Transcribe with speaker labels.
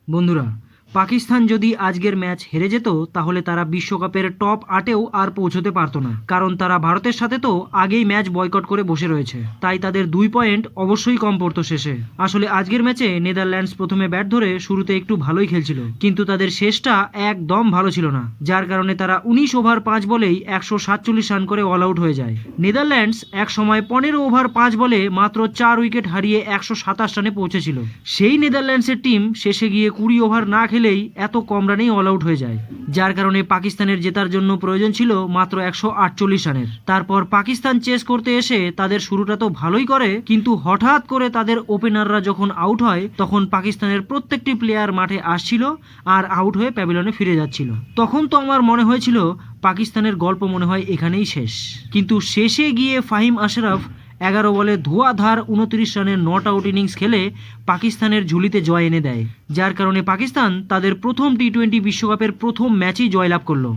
Speaker 1: বন্ধুরা, পাকিস্তান যদি আজকের ম্যাচ হেরে যেত তাহলে তারা বিশ্বকাপের টপ 8-এও আর পৌঁছতে পারতো না, কারণ তারা ভারতের সাথে তো আগেই ম্যাচ বয়কট করে বসে রয়েছে। তাই তাদের 2 পয়েন্ট অবশ্যই কম পড়তো শেষে। আসলে আজকের ম্যাচে নেদারল্যান্ডস প্রথমে ব্যাট ধরে শুরুতে একটু ভালোই খেলছিল, কিন্তু তাদের শেষটা একদম ভালো ছিল না, যার কারণে তারা 19 ওভার 5 বলেই 147 রান করে অল আউট হয়ে যায়। নেদারল্যান্ডস এক সময় 15 ওভার 5 বলে মাত্র 4 উইকেট হারিয়ে 127 রানে পৌঁছেছিল। সেই নেদারল্যান্ডসের টিম শেষে গিয়ে 20 ওভার না খেলেই এত কম রানেই অল আউট হয়ে যায়, যার কারণে পাকিস্তানের জেতার জন্য প্রয়োজন ছিল মাত্র 148 রানের। তারপর পাকিস্তান চেস করতে এসে তাদের শুরুটা তো ভালোই করে, কিন্তু হঠাৎ করে তাদের ওপেনাররা যখন আউট হয় তখন পাকিস্তানের প্রত্যেকটি প্লেয়ার মাঠে আসছিল আর আউট হয়ে প্যাভিলিয়নে ফিরে যাচ্ছিল। তখন তো আমার মনে হয়েছিল পাকিস্তানের গল্প মনে হয় এখানেই শেষ, কিন্তু শেষে গিয়ে ফাহিম আশরাফ 11 বলে ধোঁয়াধার 29 রানের নট আউট ইনিংস খেলে পাকিস্তানের ঝুলিতে জয় এনে দেয়, যার কারণে পাকিস্তান তাদের প্রথম টি-20 বিশ্বকাপের প্রথম ম্যাচেই জয়লাভ করলো।